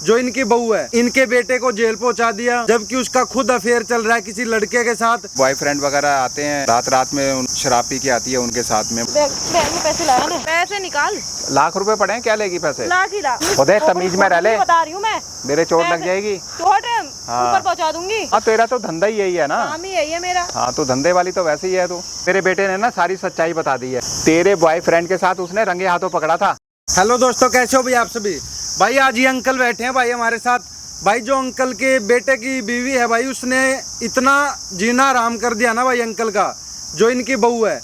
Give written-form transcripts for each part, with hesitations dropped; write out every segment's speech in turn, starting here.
जो इनकी बहू है, इनके बेटे को जेल पहुंचा दिया, जबकि उसका खुद अफेयर चल रहा है किसी लड़के के साथ। बॉयफ्रेंड वगैरह आते हैं, रात रात में शराब पी के आती है उनके साथ में। पैसे लाया ना, पैसे निकाल। लाख रुपए पड़े हैं, क्या लेगी पैसे? लाख ही लाख। खुदे तमीज में रह ले, बता रही हूँ मैं। मेरे चोट लग जाएगी। चोट है, ऊपर पहुँचा दूंगी। हाँ, तेरा तो धंधा ही यही है ना। काम ही यही है मेरा। हाँ, तो धंधे वाली तो वैसे ही है तू। तेरे बेटे ने ना सारी सच्चाई बता दी है। तेरे बॉयफ्रेंड के साथ उसने रंगे हाथों पकड़ा था। हेलो दोस्तों, कैसे हो भाई आप सभी? भाई आज ये अंकल बैठे हैं भाई हमारे साथ। भाई जो अंकल के बेटे की बीवी है भाई, उसने इतना जीना आराम कर दिया ना भाई अंकल का। जो इनकी बहू है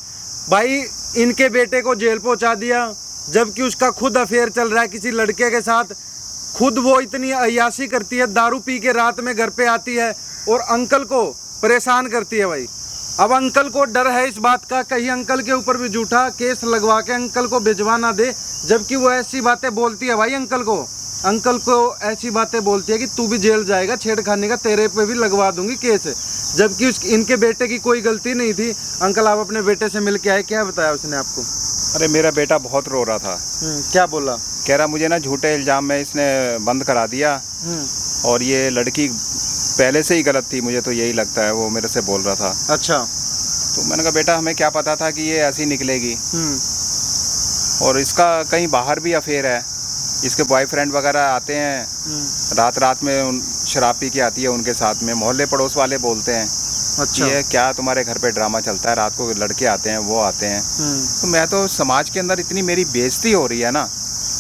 भाई, इनके बेटे को जेल पहुंचा दिया, जबकि उसका खुद अफेयर चल रहा है किसी लड़के के साथ। खुद वो इतनी अय्याशी करती है, दारू पी के रात में घर पे आती है और अंकल को परेशान करती है भाई। अब अंकल को डर है इस बात का, कहीं अंकल के ऊपर भी झूठा केस लगवा के अंकल को भिजवा ना दे। जबकि वो ऐसी बातें बोलती है भाई अंकल को ऐसी बातें बोलती है कि तू भी जेल जाएगा, छेड़खानी का तेरे पे भी लगवा दूंगी केस। जबकि इनके बेटे की कोई गलती नहीं थी। अंकल आप अपने बेटे से मिल के आए, क्या बताया उसने आपको? अरे मेरा बेटा बहुत रो रहा था। क्या बोला? कह रहा मुझे ना झूठे इल्जाम में इसने बंद करा दिया और ये लड़की पहले से ही गलत थी, मुझे तो यही लगता है, वो मेरे से बोल रहा था। अच्छा। तो मैंने कहा बेटा हमें क्या पता था कि ये ऐसी निकलेगी। और इसका कहीं बाहर भी अफेयर है, इसके बॉयफ्रेंड वगैरह आते हैं, रात रात में शराब पी के आती है उनके साथ में। मोहल्ले पड़ोस वाले बोलते हैं अच्छा, ये क्या तुम्हारे घर पे ड्रामा चलता है, रात को लड़के आते हैं, वो आते हैं। तो मैं तो समाज के अंदर इतनी मेरी बेइज्जती हो रही है ना,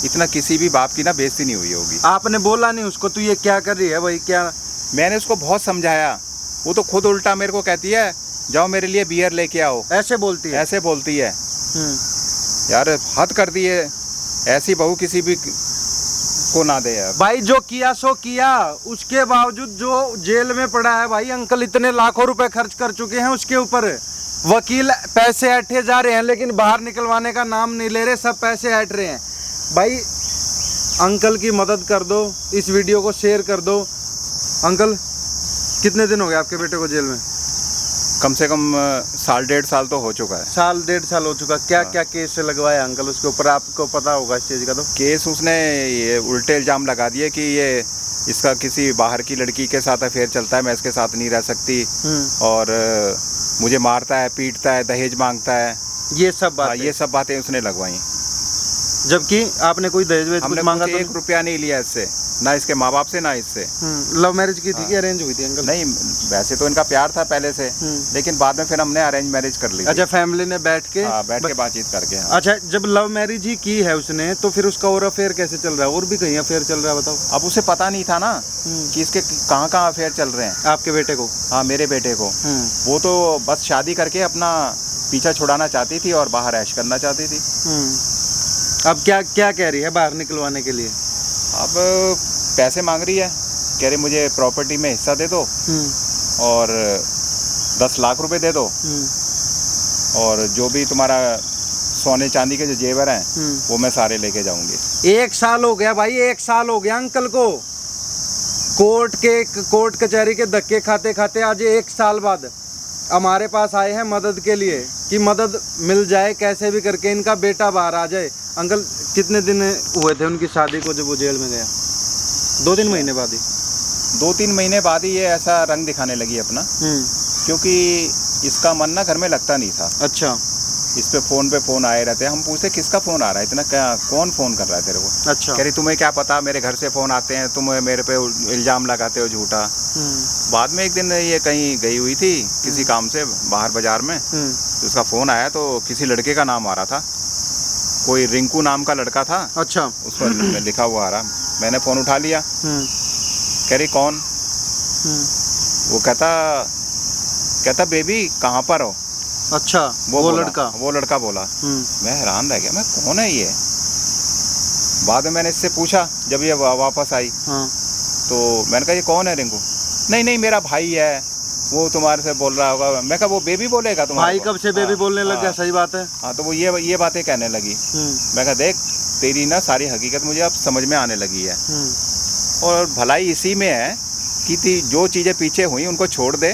इतना किसी भी बाप की ना बेइज्जती नहीं हुई होगी। आपने बोला नहीं उसको तू ये क्या कर रही है भाई? क्या मैंने उसको बहुत समझाया, वो तो खुद उल्टा मेरे को कहती है जाओ मेरे लिए बियर लेके आओ। ऐसे बोलती है? ऐसे बोलती है। यार हद कर दी है, ऐसी बहू किसी भी को ना दे यार। भाई जो किया सो किया, उसके बावजूद जो जेल में पड़ा है भाई अंकल, इतने लाखों रुपए खर्च कर चुके हैं उसके ऊपर। वकील पैसे ऐंठे जा रहे हैं लेकिन बाहर निकलवाने का नाम नहीं ले रहे, सब पैसे ऐंठ रहे हैं। भाई अंकल की मदद कर दो, इस वीडियो को शेयर कर दो। अंकल कितने दिन हो गए आपके बेटे को जेल में? कम से कम साल डेढ़ साल तो हो चुका है। साल डेढ़ साल हो चुका। क्या क्या केस लगवाया अंकल उसके ऊपर, आपको पता होगा इस चीज़ का? तो केस उसने ये उल्टे इल्ज़ाम लगा दिए कि ये इसका किसी बाहर की लड़की के साथ अफेयर चलता है, मैं इसके साथ नहीं रह सकती, और मुझे मारता है, पीटता है, दहेज मांगता है। ये सब बातें उसने लगवाई। जबकि आपने कोई दहेज वेज कुछ मांगा तो? 1 रुपया नहीं लिया इससे, ना इसके माँ बाप से ना इससे। लव मैरिज की थी कि अरेंज हुई थी अंकल? नहीं, वैसे तो इनका प्यार था पहले से, लेकिन बाद में फिर हमने अरेंज मैरिज कर ली। अच्छा, फैमिली ने बैठ के बातचीत करके। अच्छा, जब लव मैरिज ही की है उसने तो फिर उसका और अफेयर कैसे चल रहा है? और भी कहीं अफेयर चल रहा है बताओ? अब उसे पता नहीं था ना कि इसके कहाँ कहाँ अफेयर चल रहे हैं। आपके बेटे को? हाँ, मेरे बेटे को। वो तो बस शादी करके अपना पीछा छुड़ाना चाहती थी और बाहर ऐश करना चाहती थी। अब क्या क्या कह रही है बाहर निकलवाने के लिए? अब पैसे मांग रही है, कह रही मुझे प्रॉपर्टी में हिस्सा दे दो और 10 लाख रुपए दे दो, और जो भी तुम्हारा सोने चांदी के जो जेवर हैं वो मैं सारे लेके जाऊंगी। 1 साल हो गया भाई, 1 साल हो गया अंकल को कोर्ट कचहरी के धक्के खाते खाते। आज 1 साल बाद हमारे पास आए हैं मदद के लिए कि मदद मिल जाए कैसे भी करके, इनका बेटा बाहर आ जाए। अंकल कितने दिन हुए थे उनकी शादी को जब वो जेल में गया? 2-3 महीने बाद ही? 2-3 महीने बाद ही ये ऐसा रंग दिखाने लगी अपना, क्योंकि इसका मन ना घर में लगता नहीं था। अच्छा। इस पे फ़ोन आए रहते हैं। हम पूछते किसका फ़ोन आ रहा है इतना, क्या कौन फ़ोन कर रहा है तेरे को? अच्छा। कह रही तुम्हें क्या पता, मेरे घर से फ़ोन आते हैं, तुम मेरे पे इल्ज़ाम लगाते हो झूठा। बाद में एक दिन ये कहीं गई हुई थी किसी काम से बाहर बाजार में, तो उसका फ़ोन आया तो किसी लड़के का नाम आ रहा था, कोई रिंकू नाम का लड़का था। अच्छा। उस पर लिखा हुआ आ रहा। मैंने फ़ोन उठा लिया। कह रही कौन? वो कहता बेबी कहाँ पर हो? अच्छा, वो लड़का बोला। मैं हैरान रह गया, मैं कौन है ये? बाद में मैंने इससे पूछा जब ये वापस आई, तो मैंने कहा ये कौन है रिंकू? नहीं मेरा भाई है, वो तुम्हारे से बोल रहा होगा। मैं कहा वो बेबी बोलेगा तुम्हारा? भाई कब से बेबी बोलने लग गया? सही बात है। हाँ, तो वो ये बातें कहने लगी। मैं कहा देख तेरी ना सारी हकीकत मुझे अब समझ में आने लगी है, और भलाई इसी में है कि जो चीज़ें पीछे हुई उनको छोड़ दे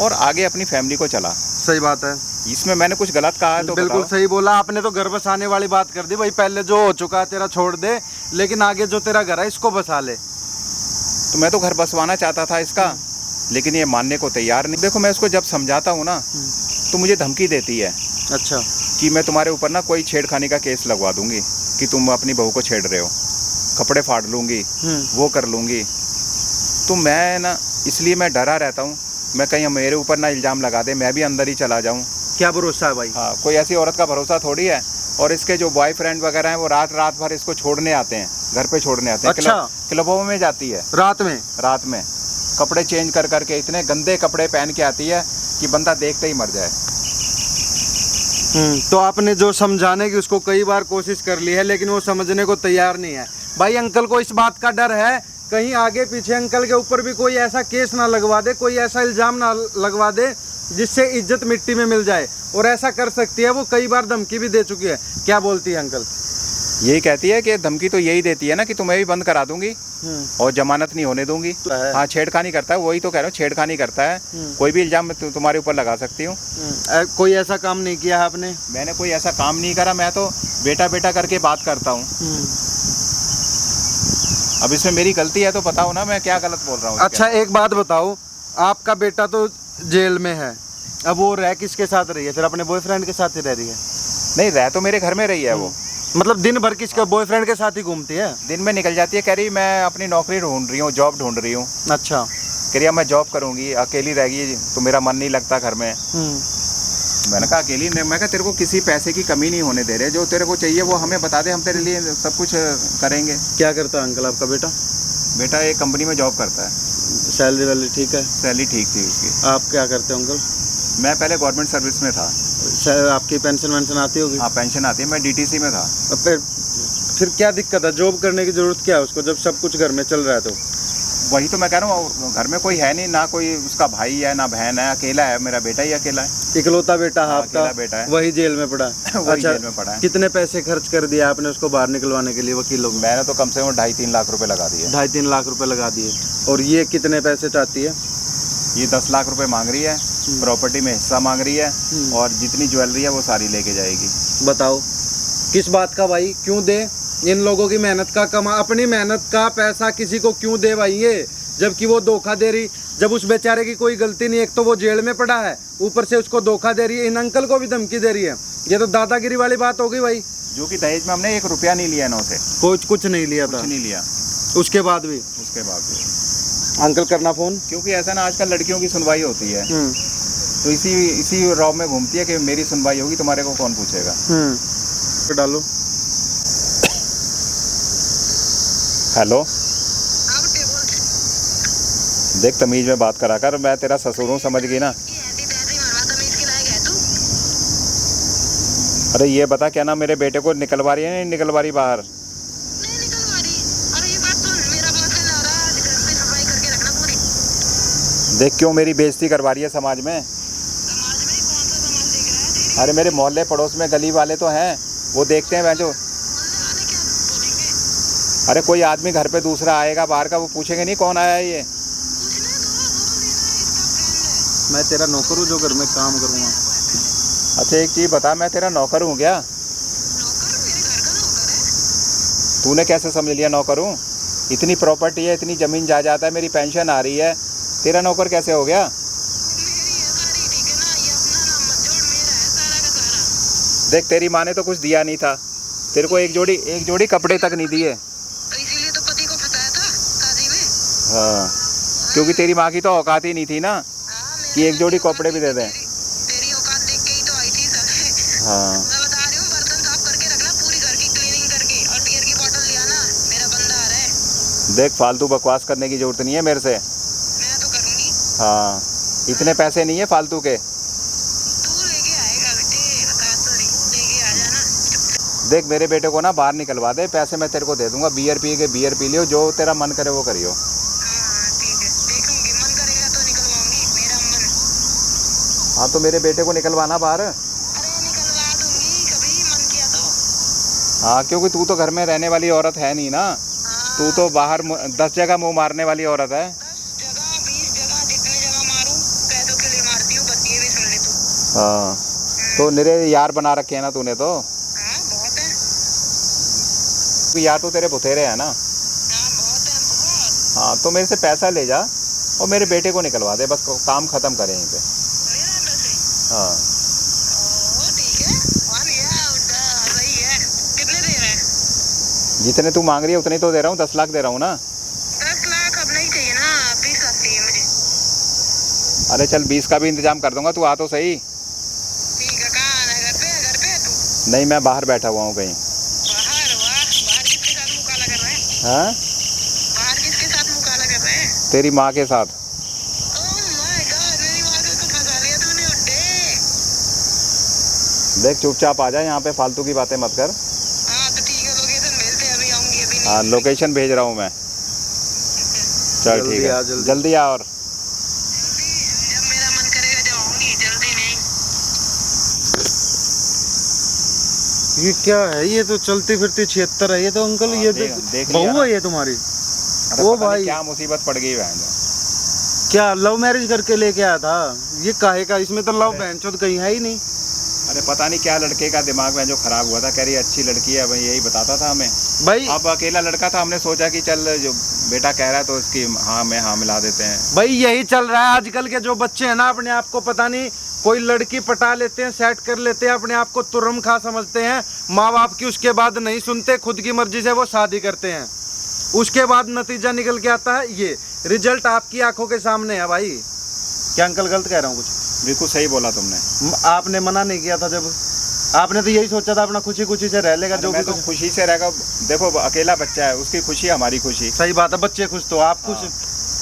और आगे अपनी फैमिली को चला। सही बात है। इसमें मैंने कुछ गलत कहा है तो बिल्कुल सही बोला आपने, तो घर बसाने वाली बात कर दी भाई। पहले जो हो चुका है तेरा छोड़ दे, लेकिन आगे जो तेरा घर है इसको बसा ले। तो मैं तो घर बसवाना चाहता था इसका, लेकिन ये मानने को तैयार नहीं। देखो मैं उसको जब समझाता हूँ ना तो मुझे धमकी देती है अच्छा कि मैं तुम्हारे ऊपर ना कोई छेड़खानी का केस लगवा दूंगी कि तुम अपनी बहू को छेड़ रहे हो, कपड़े फाड़ लूँगी, वो कर लूँगी। तो मैं ना इसलिए मैं डरा रहता हूँ, मैं कहीं मेरे ऊपर ना इल्ज़ाम लगा दे, मैं भी अंदर ही चला जाऊँ। क्या भरोसा है भाई? हाँ, कोई ऐसी औरत का भरोसा थोड़ी है। और इसके जो बॉयफ्रेंड वगैरह हैं वो रात रात भर इसको छोड़ने आते हैं, घर पे छोड़ने आते हैं। अच्छा। क्लबों में जाती है रात में? रात में कपड़े चेंज कर करके इतने गंदे कपड़े पहन के आती है कि बंदा देखते ही मर जाए। तो आपने जो समझाने की उसको कई बार कोशिश कर ली है, लेकिन वो समझने को तैयार नहीं है। भाई अंकल को इस बात का डर है कहीं आगे पीछे अंकल के ऊपर भी कोई ऐसा केस ना लगवा दे, कोई ऐसा इल्ज़ाम ना लगवा दे जिससे इज्जत मिट्टी में मिल जाए। और ऐसा कर सकती है, वो कई बार धमकी भी दे चुकी है। क्या बोलती है अंकल? यही कहती है कि धमकी तो यही देती है ना कि तुम्हें भी बंद करा दूंगी और जमानत नहीं होने दूंगी। हाँ, छेड़खानी करता है, वही तो कह रहा हूँ, छेड़खानी करता है। कोई भी इल्जाम तुम्हारे ऊपर लगा सकती हूँ। कोई ऐसा काम नहीं किया है आपने? मैंने कोई ऐसा काम नहीं करा, मैं तो बेटा बेटा करके बात करता हूँ। अब इसमें मेरी गलती है तो बताओ ना, मैं क्या गलत बोल रहा हूँ। अच्छा एक बात बताओ, आपका बेटा तो जेल में है, अब वो रह किसके साथ रही है? फिर अपने बॉयफ्रेंड के साथ ही रह रही है? नहीं, रह तो मेरे घर में रही है वो। मतलब दिन भर किसके बॉयफ्रेंड के साथ ही घूमती है? दिन में निकल जाती है, कह रही मैं अपनी नौकरी ढूंढ रही हूँ, जॉब ढूंढ रही हूँ। अच्छा। कह रही मैं जॉब करूँगी, अकेली रहेगी तो मेरा मन नहीं लगता घर में। मैंने कहा अकेली नहीं, मैं कहा तेरे को किसी पैसे की कमी नहीं होने दे रहे, जो तेरे को चाहिए वो हमें बता दे, हम तेरे लिए सब कुछ करेंगे। क्या करता है अंकल आपका बेटा? बेटा एक कंपनी में जॉब करता है। सैलरी वैलरी ठीक है? सैलरी ठीक थी उसकी। आप क्या करते हो अंकल? मैं पहले गवर्नमेंट सर्विस में था। आपकी पेंशन वेंशन आती होगी? हाँ, पेंशन आती है, मैं डीटीसी में था। फिर क्या दिक्कत है? जॉब करने की जरूरत क्या है उसको जब सब कुछ घर में चल रहा है? तो वही तो मैं कह रहा हूँ, घर में कोई है नहीं, ना कोई उसका भाई है ना बहन है, अकेला है, मेरा बेटा ही अकेला है। इकलौता बेटा है आपका? अकेला बेटा है। वही जेल में पड़ा है? वही जेल में पड़ा है। कितने पैसे खर्च कर दिया आपने उसको बाहर निकलवाने के लिए वकीलों में? मैंने तो कम से कम 2.5-3 लाख रुपए लगा दिए। 2.5-3 लाख रुपए लगा दिए। और ये कितने पैसे चाहती है? ये 10 लाख रुपए मांग रही है, प्रॉपर्टी में हिस्सा मांग रही है, और जितनी ज्वेलरी है वो सारी लेके जाएगी। बताओ किस बात का भाई? क्यों दे? इन लोगों की मेहनत का अपनी मेहनत का पैसा किसी को क्यों दे भाई ये, जबकि वो धोखा दे रही, जब उस बेचारे की कोई गलती नहीं। एक तो वो जेल में पड़ा है, ऊपर से उसको धोखा दे रही है, इन अंकल को भी धमकी दे रही है। ये तो दादागिरी वाली बात हो गई भाई। जो कि दहेज में हमने 1 रुपया नहीं लिया ना उसे। कुछ नहीं लिया था? कुछ नहीं लिया। उसके बाद भी अंकल करना फोन, क्योंकि ऐसा ना आजकल लड़कियों की सुनवाई होती है, तो इसी रॉब में घूमती है कि मेरी सुनवाई होगी, तुम्हारे को कौन पूछेगा। डालो। हेलो, देख तमीज में बात करा कर, मैं तेरा ससुर हूँ, समझ गई ना। अरे ये बता क्या ना, मेरे बेटे को निकलवा रही है नहीं निकलवा रही बाहर? नहीं निकलवा रही। अरे ये बात तो मेरा बहुत है, आज घर पे सफाई करके रखना पूरी। देख क्यों मेरी बेइज्जती करवा रही है समाज में। समाज में कौन सा समाज देख रहा है? अरे मेरे मोहल्ले पड़ोस में गली वाले तो हैं, वो देखते हैं जो। मोहल्ले वाले क्या बोलेंगे? अरे कोई आदमी घर पे दूसरा आएगा बाहर का, वो पूछेंगे नहीं कौन आया है ये। पूछने दो, बोल देना इसका फ्रेंड है। मैं तेरा नौकर हूँ जो घर में काम करूँगा। अच्छा एक चीज़ बता, मैं तेरा नौकर हूँ क्या? नौकर मेरे घर का नौकर है। तूने कैसे समझ लिया नौकर हूँ? इतनी प्रॉपर्टी है, इतनी ज़मीन जायदाद है, मेरी पेंशन आ रही है, तेरा नौकर कैसे हो गया? मेरी है सारी, ठीक है ना? ये अपना नाम मत जोड़, मेरा है सारा का सारा। देख तेरी माँ ने तो कुछ दिया नहीं था तेरे को, एक जोड़ी कपड़े तक नहीं दिए। तो इसीलिए तो पति को फंसाया था शादी में। हाँ, क्योंकि तेरी माँ की तो औकात ही नहीं थी ना कि एक जोड़ी कपड़े भी दे दें। तेरी औकात देख के ही तो आई थी सब। हाँ, मैं बता रही हूँ, बर्तन साफ करके रखना, पूरी घर की क्लीनिंग करके, और बियर की बोतल ले आना, मेरा बंदा आ रहा है। देख फालतू बकवास करने की जरूरत नहीं है मेरे से। मैं तो करूँगी। हाँ, इतने पैसे नहीं है फालतू के। तू लेके आएगा बेटे, बता तो रही हूँ, लेके आ जाना। देख मेरे बेटे को ना बाहर निकलवा दे, पैसे मैं तेरे को दे दूंगा, बियर पी लियो, जो तेरा मन करे वो करियो। हाँ ठीक है, देखूंगी, मन करेगा तो निकलवाऊंगी, मेरा मन। हाँ तो मेरे बेटे को निकलवाना बाहर। अरे निकलवा दूंगी, कभी मन किया तो। हाँ, क्योंकि तू तो घर में रहने वाली औरत है नहीं ना, हाँ, तू तो बाहर 10 जगह मुंह मारने वाली औरत है। 10 जगह 20 जगह, जितने जगह मारूं पैसों के लिए मारती हूँ, बस ये भी सुन ले तू। हाँ, तो मेरे यार बना रखे हैं ना तूने तो। हाँ बहुत है। यार तो तेरे बुथेरे है ना। हाँ बहुत है, बहुत। हाँ तो मेरे से पैसा ले जा और मेरे बेटे को निकलवा दे, बस काम खत्म करें यहीं पे। मेरा नंबर से हाँ ओ ठीक है, मान लिया, सही है। कितने दे रहे हैं? जितने तू मांग रही है उतने तो दे रहा हूँ, 10 लाख दे रहा हूँ ना। 10 लाख अब नहीं चाहिए ना, 20 लाख चाहिए मुझे। अरे चल 20 का भी इंतजाम कर दूंगा, तू आ तो सही। ठीक है, कहाँ आना है? घर पे है तू? नहीं मैं बाहर बैठा हुआ हूँ कहीं। बाहर? वाह, बाहर किसके साथ मुँह काला कर रहे हैं? हाँ बाहर किसके साथ मुँह काला कर रहे हैं? तेरी माँ के साथ। ओह माय गॉड, मेरी माँ को तो फंसा लिया तूने उड्डे। देख चुपचाप आ जा, यहाँ पे फालतू की बातें मत कर। हाँ तो ठीक है, लोकेशन भेजते हैं, अभी आऊँगी, अभी नहीं। हाँ लोकेशन भेज रहा हूँ मैं। चल जल्दी ठीक आ, है, जल्दी। जल्दी आ। और जब मेरा मन करेगा जब आऊँगी, जल्दी नहीं। ये क्या है? ये तो चलती फिरती 76 है ये तो अंकल। हाँ, ये देख तो लिया बहू ना। है ये तुम्हारी? अरे ओ पता नहीं भाई। क्या मुसीबत पड़ गई बहन। क्या लव मैरिज करके लेके आया था? ये काहे का? इसमें तो लव बहनचोद कहीं है ही नहीं। अरे पता नहीं क्या लड़के का दिमाग में जो खराब हुआ था, कह रही अच्छी लड़की है, भाई यही बताता था हमें। भाई अब अकेला लड़का था, हमने सोचा कि चल जो बेटा कह रहा है तो उसकी हाँ में हाँ मिला देते हैं। भाई यही चल रहा है आजकल के जो बच्चे हैं ना, अपने आप को पता नहीं कोई लड़की पटा लेते हैं, सेट कर लेते हैं, अपने आप को तुरम खा समझते हैं, माँ बाप की उसके बाद नहीं सुनते, खुद की मर्जी से वो शादी करते हैं। उसके बाद नतीजा निकल के आता है ये रिजल्ट आपकी आंखों के सामने है भाई। क्या अंकल गलत कह रहा हूँ कुछ? बिल्कुल सही बोला तुमने। आपने मना नहीं किया था जब? आपने तो यही सोचा था अपना खुशी खुशी से रह लेगा, जो मैं भी तो कुछ। खुशी से रहेगा। देखो अकेला बच्चा है, उसकी खुशी हमारी खुशी। सही बात है, बच्चे खुश तो आप खुश।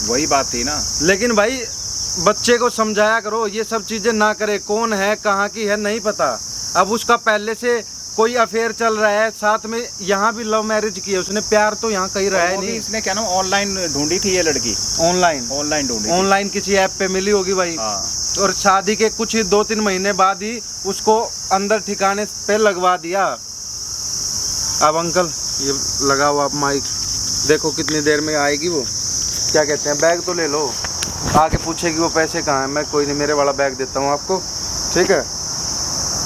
वही बात थी ना। लेकिन भाई बच्चे को समझाया करो, ये सब चीजें ना करे। कौन है कहाँ की है नहीं पता। अब उसका पहले से कोई अफेयर चल रहा है, साथ में यहाँ भी लव मैरिज की है उसने, प्यार तो यहाँ कहीं रहा है वो भी नहीं। इसने क्या ना ऑनलाइन ढूंढी थी ये लड़की। ऑनलाइन ढूंढी थी। ऑनलाइन किसी ऐप पे मिली होगी भाई। हाँ और शादी के कुछ ही 2-3 महीने बाद ही उसको अंदर ठिकाने पे लगवा दिया। अब अंकल ये लगा हुआ आप माइक देखो कितनी देर में आएगी वो। क्या कहते हैं, बैग तो ले लो। आके पूछेगी वो पैसे कहाँ हैं। मैं कोई नहीं, मेरे वाला बैग देता हूँ आपको, ठीक है।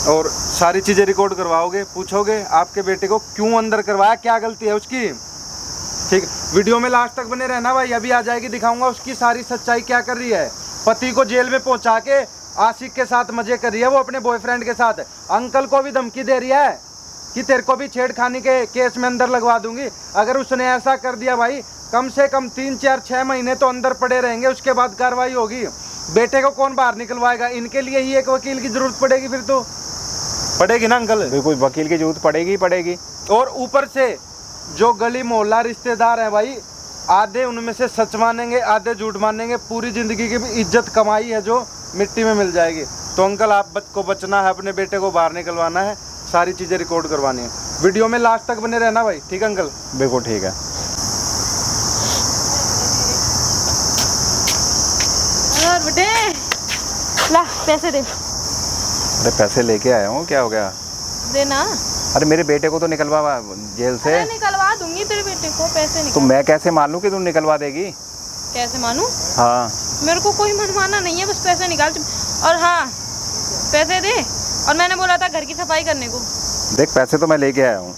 और सारी चीज़ें रिकॉर्ड करवाओगे, पूछोगे आपके बेटे को क्यों अंदर करवाया, क्या गलती है उसकी, ठीक। वीडियो में लास्ट तक बने रहना भाई, अभी आ जाएगी, दिखाऊंगा उसकी सारी सच्चाई क्या कर रही है। पति को जेल में पहुंचा के आशिक के साथ मजे कर रही है वो, अपने बॉयफ्रेंड के साथ। अंकल को भी धमकी दे रही है कि तेरे को भी छेड़खानी के केस में अंदर लगवा दूंगी। अगर उसने ऐसा कर दिया भाई, कम से कम 3-4-6 महीने तो अंदर पड़े रहेंगे, उसके बाद कार्रवाई होगी। बेटे को कौन बाहर निकलवाएगा? इनके लिए ही एक वकील की जरूरत पड़ेगी, फिर तो पड़ेगी ना अंकल। बिल्कुल वकील की जरूरत पड़ेगी। और ऊपर से जो गली मोहल्ला रिश्तेदार है भाई, आधे उनमें से सच मानेंगे, आधे झूठ मानेंगे। पूरी जिंदगी की भी इज्जत कमाई है जो मिट्टी में मिल जाएगी। तो अंकल आप को बचना है, अपने बेटे को बाहर निकलवाना है, सारी चीज़ें रिकॉर्ड करवानी है। वीडियो में लास्ट तक बने रहना भाई, ठीक है अंकल? बिल्कुल ठीक है। और बेटे ला पैसे दे। अरे पैसे लेके आया हूँ, क्या हो गया? देना। अरे मेरे बेटे को तो निकलवा जेल से। अरे निकलवा दूंगी तेरे बेटे को, पैसे तो निकल। मैं कैसे मान लूँ कि तू निकलवा देगी? कैसे मानूं? हाँ मेरे को कोई मनमाना नहीं है, बस पैसे निकाल। और हाँ पैसे दे। और मैंने बोला था घर की सफाई करने को। देख पैसे तो मैं लेके आया हूँ।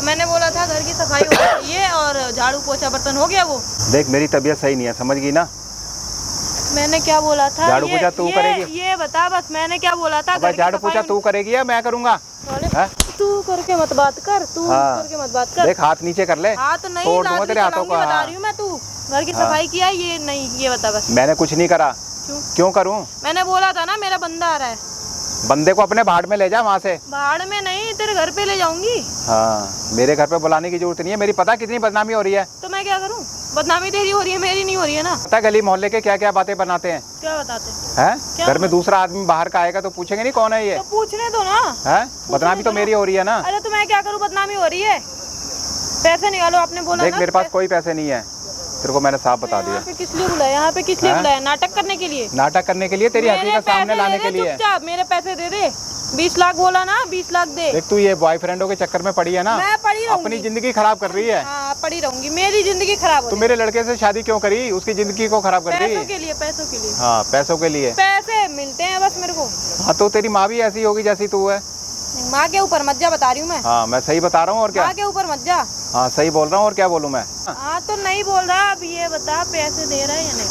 मैंने बोला था घर की सफाई हो गई है और झाड़ू पोछा बर्तन हो गया वो। देख मेरी तबीयत सही नहीं है, समझ गई ना? मैंने क्या बोला था? झाड़ू पोछा तू करेगी? ये बता बस, मैंने क्या बोला था? घर की झाड़ू सफाई पोछा तू करेगी या मैं करूँगा? तू करके मत बात कर, तू हाँ। करके मत बात कर। देख हाथ नीचे कर ले। हाथ नहीं, तोड़ दूंगा तेरे हाथों को। बता रही हूँ मैं। तू घर की सफाई किया ये नहीं, ये बता बस। मैंने कुछ नहीं करा। क्यों करूँ? मैंने बोला था ना मेरा बंदा आ रहा है। बंदे को अपने भाड़ में ले जा, वहाँ से। भाड़ में नहीं, तेरे घर पे ले जाऊंगी। हाँ मेरे घर पे बुलाने की जरूरत नहीं है। मेरी पता कितनी बदनामी हो रही है। तो मैं क्या करूँ? बदनामी तेरी हो रही है, मेरी नहीं हो रही है ना। पता गली मोहल्ले के क्या क्या बातें बनाते हैं? क्या बताते हैं? घर में दूसरा आदमी बाहर का आएगा तो पूछेंगे नहीं कौन है ये? तो पूछने दो ना। है बदनामी तो मेरी हो रही है ना। अरे तो मैं क्या करूँ, बदनामी हो रही है। पैसे निकालो, आपने बोला देख ना। मेरे पास कोई पैसे नहीं है, तेरे को मैंने साफ बता दिया। यहाँ पे किस लिए बुलाया? यहाँ पे किस लिए बुलाया? नाटक करने के लिए? नाटक करने के लिए, तेरी हकीकत सामने लाने के लिए। चुपचाप मेरे पैसे दे दे। 20 लाख बोला ना, 20 लाख दे। देख तू ये बॉयफ्रेंडों के चक्कर में पड़ी है ना, मैं पड़ी रहूंगी। अपनी जिंदगी खराब कर रही है। हाँ पड़ी रहूंगी, मेरी जिंदगी खराब हो तू रही है। मेरे लड़के से शादी क्यों करी? उसकी जिंदगी को खराब कर पैसों दी। के लिए, पैसों के लिए। हाँ पैसों के लिए। पैसे मिलते हैं बस मेरे को। हाँ तो तेरी माँ भी ऐसी होगी जैसी तू है। माँ के ऊपर मत जा, बता रही हूँ मैं। हाँ मैं सही बता रहा हूँ, और क्या। माँ के ऊपर मत जा। हाँ सही बोल रहा हूँ, और क्या बोलूँ मैं। हाँ तो नहीं बोल रहा। अब ये बता पैसे दे रहा है या नहीं?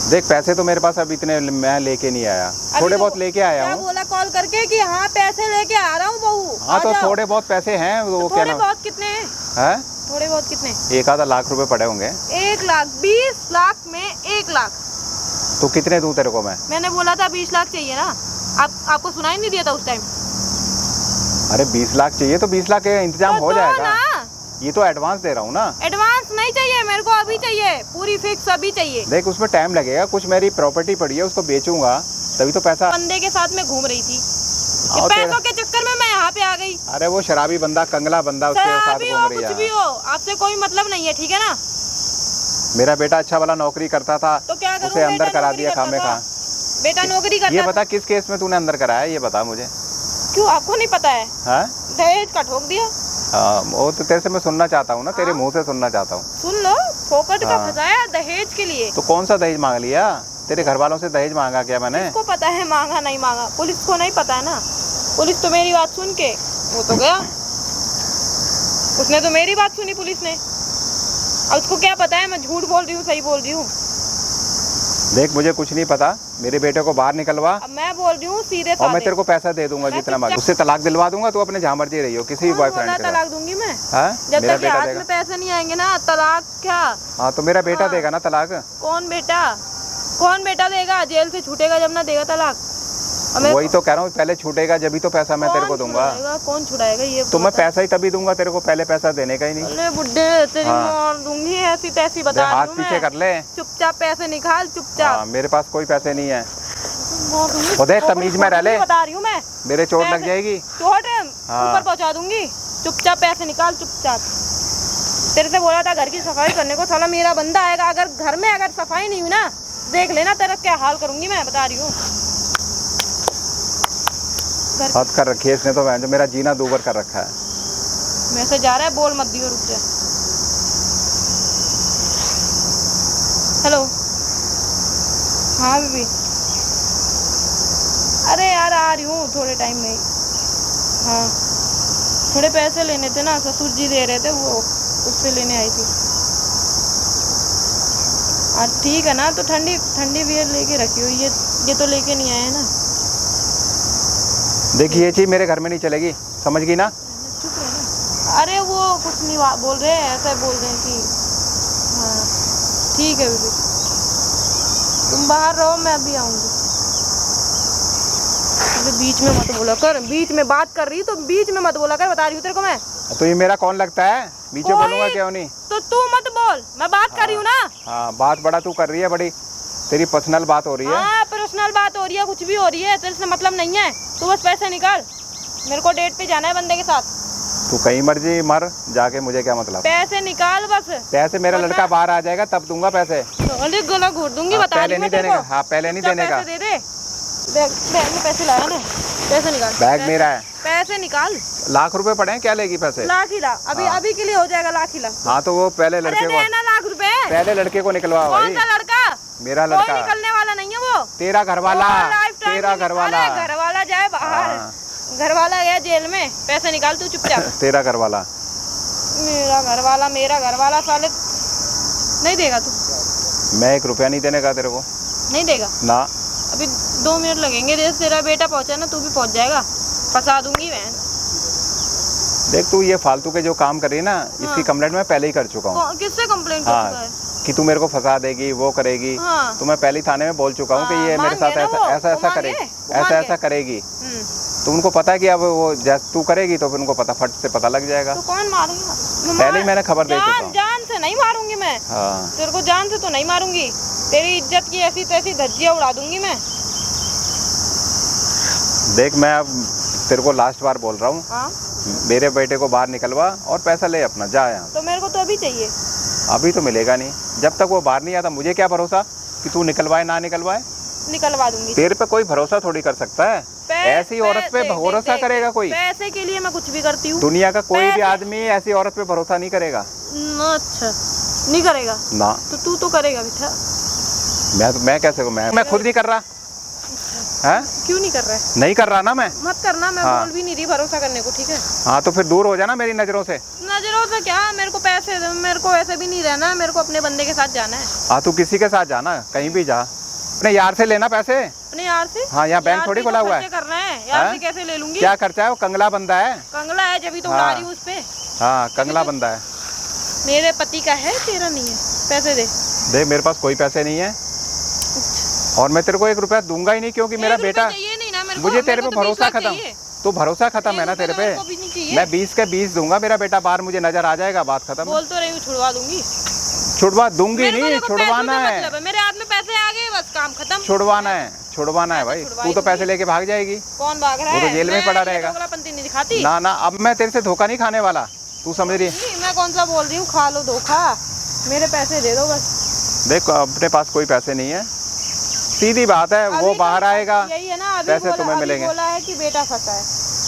देख पैसे तो मेरे पास अब इतने मैं लेके नहीं आया, थोड़े बहुत लेके आया क्या हूँ। बोला कॉल करके कि हाँ पैसे लेके आ रहा हूँ बहू? हाँ आ तो जाओ। थोड़े बहुत पैसे हैं, वो क्या थोड़े ना बहुत कितने हैं? है, थोड़े बहुत कितने? 1 आधा लाख रुपए पड़े होंगे। 1 लाख? 20 लाख में 1 लाख? तो कितने दूं तेरे को मैं? मैंने बोला था 20 लाख चाहिए ना। आपको सुनाई नहीं दिया था उस टाइम? अरे 20 लाख चाहिए तो 20 लाख का इंतजाम हो तो जाएगा ना। ये तो एडवांस दे रहा हूँ ना। एडवांस नहीं चाहिए मेरे को, अभी चाहिए, पूरी फिक्स अभी चाहिए। देख उसमें टाइम लगेगा, कुछ मेरी प्रॉपर्टी पड़ी है उसको बेचूंगा तभी तो पैसा। बंदे के साथ में घूम रही थी, ये आओ पैसों के चक्कर में मैं यहाँ पे आ गई। अरे वो शराबी बंदा, कंगला बंदा, उसके साथ शराबी हो घूम रही कुछ भी है। हो, आपसे कोई मतलब नहीं है, ठीक है ना? मेरा बेटा अच्छा वाला नौकरी करता था, तो क्या करूं? उसे अंदर बेटा करा नौकरी दिया करता खामे था। खा। बेटा नौकरी करता ये था। बता किस केस में तूने अंदर कराया, ये बता मुझे। क्यों आपको नहीं पता है? हाँ दहेज का ठोक दिया। हाँ, वो तो तेरे से मैं सुनना चाहता हूँ ना, तेरे हाँ? मुंह से सुनना चाहता हूँ। सुन लो, फोकट का हाँ। फंसाया दहेज के लिए। तो कौन सा दहेज मांग लिया? तेरे घर वालों से दहेज मांगा क्या मैंने? किसको पता है मांगा नहीं मांगा? पुलिस को नहीं पता है ना। पुलिस तो मेरी बात सुन के वो तो गया, उसने तो मेरी बात सुनी पुलिस ने। अब उसको क्या पता है मैं झूठ बोल रही हूँ सही बोल रही हूँ? देख मुझे कुछ नहीं पता, मेरे बेटे को बाहर निकलवा अब मैं बोल रही हूँ सीधे और मैं साधे। तेरे को पैसा दे दूंगा मैं जितना तो मांगे। उससे तलाक दिलवा दूंगा, तू अपने जहाँ मर्जी रही हो, किसी भी कौन बॉयफ्रेंड बोला के तलाक दूंगी मैं? हाँ जब मेरा तक के बेटा हाथ देगा। में पैसे नहीं आएंगे ना, तलाक क्या? हाँ तो मेरा बेटा हाँ। देगा ना तलाक। कौन बेटा? कौन बेटा देगा? जेल से छूटेगा जब ना देगा तलाक। और मैं- वही तो कह रहा हूँ, पहले छूटेगा जब ही तो पैसा मैं तेरे को कौन दूंगा। छुड़ाएगा? कौन छुड़ाएगा ये तो मैं बता। पैसा ही तभी दूंगा तेरे को, पहले पैसा देने का ही नहीं। अरे बुड्ढे तेरी हाँ। मार दूंगी ऐसी तैसी, बता हाथ रही हूँ पीछे मैं। कर ले। चुपचाप पैसे निकाल, चुपचाप। हाँ, मेरे पास कोई पैसे नहीं है। मार दूंगी। वो देख, तमीज में रह ले। बता रही हूँ मैं। मेरे चोट लग पैसे- जाएगी। चोट है, हाँ। ऊपर पहुंचा दूंगी। चुपचाप पैसे निकाल, चुपचाप। तेरे से बोला था घर की सफाई करने को, साला मेरा बंदा आएगा। अगर घर में अगर सफाई नहीं हुई ना, देख लेना तेरा क्या हाल करूंगी मैं, बता रही हूँ। हद कर रखी है इसने तो, जो मेरा जीना दूभर कर रखा है। मैसेज जा रहा है, बोल मत दियो, रुक जा। हेलो, हाँ बीबी। अरे यार आ रही हूँ थोड़े टाइम में ही। हाँ थोड़े पैसे लेने थे ना, ससुर जी दे रहे थे, वो उससे लेने आई थी। हाँ ठीक है ना, तो ठंडी ठंडी बियर लेके रखी हो। ये तो लेके नहीं आए ना। देखिए ये चीज मेरे घर में नहीं चलेगी, समझ गई ना? चुप रहे ना। अरे वो कुछ नहीं बोल रहे हैं, ऐसा बोल रहे हैं कि हाँ ठीक है बीबी, तुम बाहर रहो, मैं अभी आऊँगी। बीच में मत बोला कर, बीच में बात कर रही तो बीच में मत बोला कर, बता रही हूँ तेरे को मैं। तो ये मेरा कौन लगता है? बीच में कोई- बोलूंगा क्यों नहीं? तो तू मत बोल, मैं बात कर रही हूँ ना। हाँ बात बड़ा तू कर रही है, बड़ी तेरी पर्सनल बात हो रही है। हाँ पर्सनल बात हो रही है, कुछ भी हो रही है, तेरे से मतलब नहीं है। तू बस पैसे निकाल, मेरे को डेट पे जाना है बंदे के साथ। तू कहीं मर्जी मर जाके, मुझे क्या मतलब। पैसे निकाल बस। पैसे मेरा वरना- लड़का बाहर आ जाएगा तब दूंगा पैसे। अरे गला घोट दूंगी, हाँ, बता पहले रही हूँ नहीं तेरे देने को। का। हाँ पहले नहीं देने का। पैसे दे दे। बैग में पैसे लाया ना, पैसे निकाल। बैग पैसे- मेरा है। पैसे निकाल। लाख रुपए पड़े हैं, क्या लेगी पैसे? लाख ही ला, अभी हाँ। अभी के लिए हो जाएगा लाख ही ला। हाँ तो वो पहले अरे लड़के को, देना लाख रुपए। पहले लड़के को निकलवा कौन भाई। सा लड़का? मेरा कोई लड़का, निकलने वाला नहीं है वो। तेरा घर वाला, वो lifetime तेरा में घर वाला। अरे घर वाला जाए बाहर, हाँ। घर वाला गया जेल में। पैसे निकाल तू चुपचाप। तेरा घर वाला। मेरा घर वाला, मेरा घर वाला, साले नहीं देगा तू? मैं 1 रुपया नहीं देने का तेरे को। नहीं देगा? ना अभी 2 मिनट लगेंगे, जैसे तेरा बेटा पहुंचा ना, तू भी पहुंच जाएगा। फंसा दूंगी मैं। देख तू ये फालतू के जो काम कर रही है ना, इसकी कंप्लेंट मैं पहले ही कर चुका हूँ। किससे कंप्लेंट कर चुका है? हाँ कि तू मेरे को फंसा देगी, वो करेगी। हाँ। तो मैं पहले ही थाने में बोल चुका हूँ कि हाँ, ये मेरे साथ मांगे ना ऐसा वो, ऐसा वो ऐसा मांगे, करेगी, वो ऐसा मांगे। ऐसा करेगी। तो उनको पता है कि अब वो जैसे तू करेगी तो फिर उनको पता, फट से पता लग जाएगा। तो कौन मारेगा? पहले ही मैंने खबर दे चुका हूँ। जान से नहीं मारूंगी मैं। हाँ तेरे को जान से तो नहीं मारूंगी, तेरी इज्जत की ऐसी तैसी धज्जियां उड़ा दूंगी मैं। देख मैं अब तेरे को लास्ट बार बोल रहा हूँ, हाँ मेरे बेटे को बाहर निकलवा और पैसा ले अपना, जा यहाँ। तो मेरे को तो अभी चाहिए। अभी तो मिलेगा नहीं, जब तक वो बाहर नहीं आता मुझे क्या भरोसा कि तू निकलवाए ना निकलवाए। निकलवा दूंगी। तेरे पे कोई भरोसा थोड़ी कर सकता है। ऐसी औरत पे भरोसा करेगा कोई? पैसे के लिए मैं कुछ भी करती हूँ। दुनिया का कोई भी पैसे- आदमी ऐसी औरत पे भरोसा नहीं करेगा। अच्छा नहीं करेगा ना तो तू तो करेगा बेटा। मैं कैसे मैं खुद नहीं कर रहा। हैं? क्यों नहीं कर रहा है? नहीं कर रहा ना मैं। मत करना, मैं हाँ। बोल भी नहीं रही भरोसा करने को, ठीक है? हाँ तो फिर दूर हो जाना मेरी नज़रों से। नजरों से क्या, मेरे को पैसे दो, मेरे को ऐसे भी नहीं रहना, मेरे को अपने बंदे के साथ जाना है। हाँ तू किसी के साथ जाना, कहीं भी जा, अपने यार से लेना पैसे। अपने यार से? हाँ, यहाँ बैंक यार थोड़ी भी तो खुला हुआ है। खर्चे कर रहे हैं, यार हैं? से कैसे ले लूंगी? क्या खर्चा है, वो कंगला बंदा है। कंगला है जब ही तो हाँ। उड़ा रही हूँ उस पे। हाँ कंगला बंदा है। मेरे पति का है, तेरा नहीं है, पैसे दे। देख मेरे पास कोई पैसे नहीं है और मैं तेरे को 1 रुपया दूंगा ही नहीं, क्योंकि मेरा 1 रुपया बेटा, चाहिए नहीं ना मेरे को, मुझे तेरे मेरे पे को तो 20 भरोसा लाख खत्म। चाहिए। तो भरोसा खत्म है ना 1 तेरे रुपया पे। मेरे को भी नहीं चाहिए। मैं 20 के 20 दूंगा, मेरा बेटा बाहर मुझे नजर आ जाएगा, बात खत्म। बोल तो रही हूँ छुड़वा दूंगी। छुड़वा दूंगी मेरे को नहीं, देखो, छुड़वाना पैसों से है। मतलब मेरे हाथ में पैसे आ गए, बस काम खत्म। छुड़वाना है, छुड़वाना है भाई। छुड़वा तू ही तो पैसे दूंगी। लेके भाग जाएगी। कौन भाग रहा है? वो तो जेल में मैं पड़ा ये रहेगा। दोगलापंती नहीं दिखाती। ना ना, अब मैं तेरे से धोखा नहीं खाने वाला, तू समझ रही है? नहीं, मैं कौन सा बोल रही हूँ खा लो धोखा, मेरे पैसे दे दो बस। देख अपने पास कोई पैसे नहीं है, सीधी बात है। वो अभी बाहर तो आएगा, यही है ना, अभी पैसे बोला, तुम्हें अभी मिलेंगे। बोला है कि बेटा फंसा है,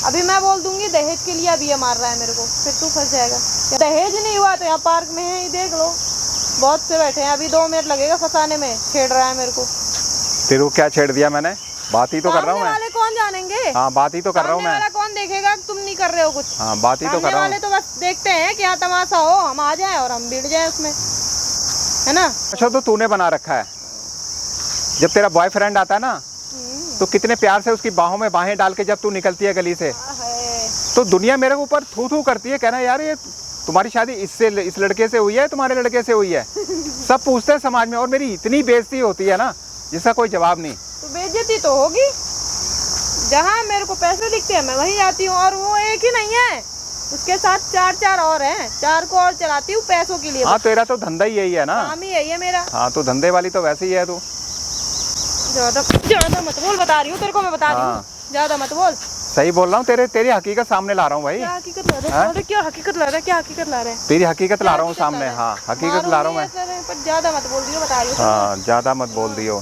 अभी मैं बोल दूंगी दहेज के लिए, अभी ये मार रहा है मेरे को, फिर तू फंस जाएगा। दहेज नहीं हुआ तो यहाँ पार्क में है, ही देख लो, बहुत से बैठे हैं, अभी 2 मिनट लगेगा फंसाने में, छेड़ रहा है मेरे को। तेरे को क्या छेड़ दिया मैंने? बात ही तो कर रहा हूँ सामने मैं। वाले कौन जानेंगे? हाँ बात ही तो कर रहा हूँ सामने मैं। वाला कौन देखेगा कि तुम नहीं कर रहे हो कुछ? हाँ बात ही तो कर सामने रहा वाले हूँ। तो बस देखते हैं कि हाँ तमाशा हो, हम आ जाएं और हम भिड़ जाएं उसमें, है ना? अच्छा तो तूने बना रखा है, जब तेरा बॉयफ्रेंड आता है ना तो कितने प्यार से उसकी बाहों में बाहें डाल के जब तू निकलती है गली से, है। तो दुनिया मेरे ऊपर थू थू करती है, कहना यार ये तुम्हारी शादी इससे, इस लड़के से हुई है, तुम्हारे लड़के से हुई है। सब पूछते हैं समाज में, और मेरी इतनी बेइज्जती होती है ना जिसका कोई जवाब नहीं। तो बेइज्जती तो होगी, जहाँ मेरे को पैसे दिखते हैं मैं वहीं आती हूँ, और वो एक ही नहीं है, उसके साथ 4 और हैं, 4 को और चलाती हूँ पैसों के लिए। हाँ तेरा तो धंधा ही यही है ना। काम ही यही है मेरा। हाँ तो धंधे वाली तो वैसे ही है तू। ज्यादा मत बोल, बता रही हूँ तेरे को, मैं बता रही हूँ, हाँ। ज्यादा मत बोल। सही बोल रहा हूँ, तेरी हकीकत सामने ला रहा हूँ भाई। क्या हकीकत ला रहा है? क्या हकीकत ला रहा है? क्या हकीकत ला रहा है? तेरी हकीकत ला रहा हूँ सामने। हाँ हकीकत ला रहा हूँ मैं। पर ज्यादा मत बोल रही हो, बता रही हूँ। हाँ ज़्यादा मत बोल दियो।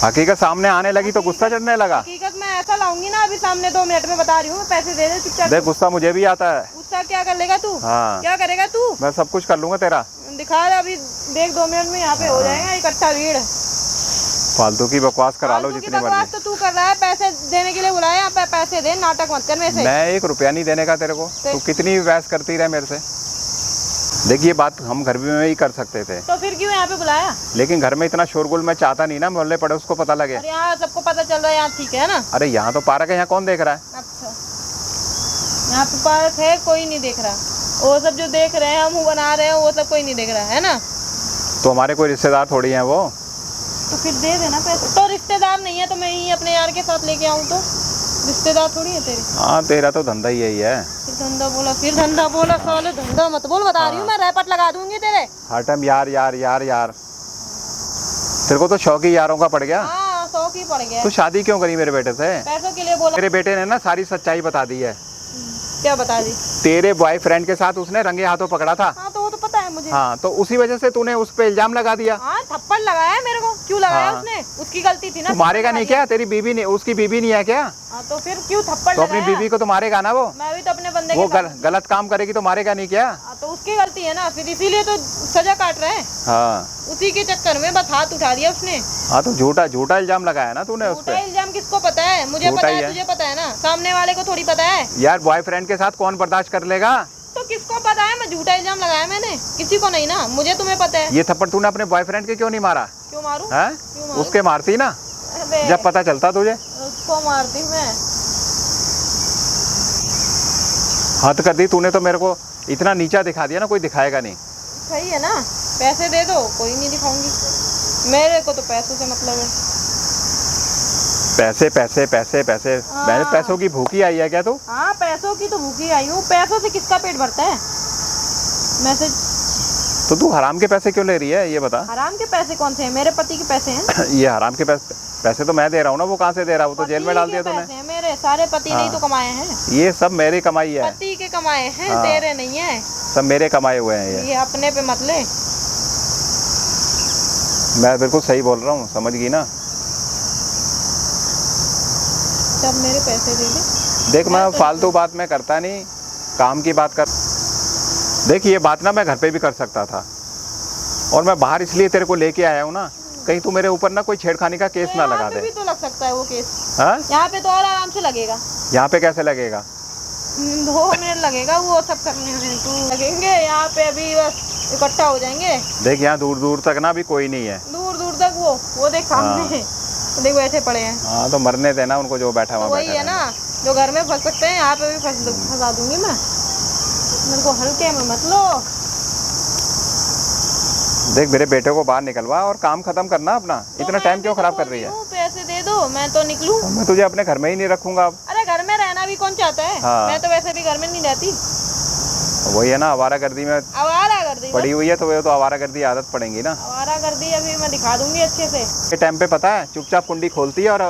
हकीकत सामने आने लगी तो गुस्सा चढ़ने लगा। हकीकत मैं ऐसा लाऊंगी ना, अभी सामने 2 मिनट में बता रही हूँ, पैसे दे दे चुपचाप। देख गुस्सा मुझे भी आता है। गुस्सा क्या कर लेगा तू? हाँ क्या करेगा तू? मैं सब कुछ कर लूंगा तेरा। दिखा रहा अभी, देख 2 मिनट में यहाँ पे हो जाएगा इकट्ठा भीड़। फालतू की बकवास करा लो फालतू की जितनी बकवास मर्जी। तो तू कर रहा है, पैसे देने के लिए बुलाया, यहाँ पे पैसे दे, नाटक मत कर मेरे से। मैं 1 रुपया नहीं देने का तेरे को, तू कितनी भी बहस करती रहे मेरे से। देखिए बात हम घर में ही कर सकते थे, तो फिर क्यों यहाँ पे बुलाया? लेकिन घर में इतना शोरगुल मैं चाहता नहीं ना, मोहल्ले पड़े उसको पता लगे। और यहाँ सबको पता चल रहा है, यहाँ ठीक है ना? अरे यहाँ तो पार्क है, यहाँ कौन देख रहा है? अच्छा, यहाँ पे पार्क है, कोई नहीं देख रहा। वो सब जो देख रहे हैं, हम मुँह बना रहे हैं, वो सब कोई नहीं देख रहा है ना? तो हमारे कोई रिश्तेदार थोड़ी हैं वो। तो फिर दे देना पैसे। तो रिश्तेदार नहीं है तो मैं ही अपने यार के साथ लेके आऊँ, तो रिश्तेदार थोड़ी है तेरे। हाँ तेरा तो धंधा ही यही है। फिर धंधा बोला, फिर धंधा बोला, साले धंधा मत बोल, बता रही हूँ मैं, रैपट लगा दूंगी तेरे। हर टाइम यार यार यार यार, तेरे को तो शौक ही यारों का पड़ गया। हाँ 100 की पड़ गया। तो शादी क्यों करी मेरे बेटे से? पैसों के लिए बोला। मेरे बेटे ने ना सारी सच्चाई बता दी है। क्या बता दी? तेरे बॉयफ्रेंड के साथ उसने रंगे हाथों पकड़ा था। हाँ तो वो तो पता है मुझे। हाँ तो उसी वजह से तूने उस पे इल्जाम लगा दिया। हाँ थप्पड़ लगाया है मेरे को, क्यों लगाया? हाँ। उसने, उसकी गलती थी ना। तो मारेगा नहीं क्या? तेरी बीबी ने, उसकी बीबी नहीं है क्या? हाँ तो फिर क्यों थप्पड़ तो अपनी लगाया? बीबी को तो मारेगा ना वो। मैं भी तो अपने बंदे वो के साथ। गलत काम करेगी तो मारेगा नहीं क्या? हाँ, तो उसकी गलती है ना, फिर इसीलिए तो सजा काट रहे हैं। हाँ उसी के चक्कर में बस हाथ उठा दिया उसने। हाँ तो झूठा इल्जाम लगाया ना तूने उस झूठा पे। इल्जाम किसको पता है? मुझे झूठा पता ही है, है। तुझे पता है ना, सामने वाले को थोड़ी पता है। यार बॉयफ्रेंड के साथ कौन बर्दाश्त कर लेगा? तो किसको पता है? मैं झूठा इल्जाम लगाया मैंने, किसी को नहीं ना, मुझे तुम्हें पता है। ये थप्पड़ तूने अपने बॉयफ्रेंड के क्यों नहीं मारा? क्यों मारूं? है? क्यों मारूं? उसके मारती ना, अबे, जब पता चलता तुझे। उसको मारती मैं। हद कर दी तूने तो, मेरे को इतना नीचा दिखा दिया ना, कोई दिखाएगा नहीं। सही है ना, पैसे दे दो, कोई नहीं दिखाऊंगी, मेरे को तो पैसों से मतलब है। पैसे पैसे पैसे पैसे, हाँ। मैंने पैसों की भूखी आई है क्या तू? हाँ पैसों की तो भूखी आई हूँ, पैसों से किसका पेट भरता है? मैसेज। तो तू हराम के पैसे क्यों ले रही है ये बता। हराम के पैसे कौन से हैं? मेरे पति के पैसे हैं। ये हराम के पैसे तो मैं दे रहा हूँ ना, वो कहाँ से दे रहा? वो तो जेल में डाल दिया पति के तूने। पैसे हैं मेरे, सारे पति ने ही तो कमाए हैं। ये सब मेरी कमाई है। पति के कमाए हैं, हाँ। तेरे नहीं है। सब मेरे कमाए हुए हैं ये। ये अपने पे मत ले। मैं बिल्कुल सही बोल रहा हूँ, समझ गई ना? सब मेरे पैसे दे दे। देख मैं फालतू बात मैं करता नहीं, काम की बात कर। देख ये बात ना मैं घर पे भी कर सकता था, और मैं बाहर इसलिए तेरे को लेके आया हूँ ना, कहीं तू मेरे ऊपर ना कोई छेड़खानी का केस ना लगा यहाँ पे दे। भी तो लग सकता है वो केस। हाँ, यहाँ पे तो और आराम से लगेगा। यहाँ पे कैसे लगेगा? 2 मिनट लगेगा वो सब करने में, तो लगेंगे यहाँ पे अभी बस इकट्ठा हो जाएंगे। देख यहाँ दूर दूर तक ना अभी कोई नहीं है। दूर दूर तक वो देख सामने तो देख बैठे पड़े हैं। हाँ तो मरने देना उनको, जो बैठा तो हुआ वही है ना, जो घर में फंस सकते हैं यहाँ पे भी फंसा दूंगी मैं। मेरे को हल्के में मत लो। देख मेरे बेटे को बाहर निकलवा और काम खत्म करना अपना। तो इतना टाइम क्यों खराब कर रही है? पैसे दे दो, मैं तो निकलूं। मैं तुझे अपने घर में ही नहीं रखूंगा अब। अरे घर में रहना भी कौन चाहता है? हाँ। मैं तो वैसे भी घर में नहीं रहती। वही है ना, आवारागर्दी में आवारागर्दी पड़ी हुई है, तो वो तो आवारागर्दी आदत पड़ेगी ना। आवारागर्दी अभी मैं दिखा दूंगी अच्छे से। ये टाइम पे पता है चुपचाप कुंडी खोलती है और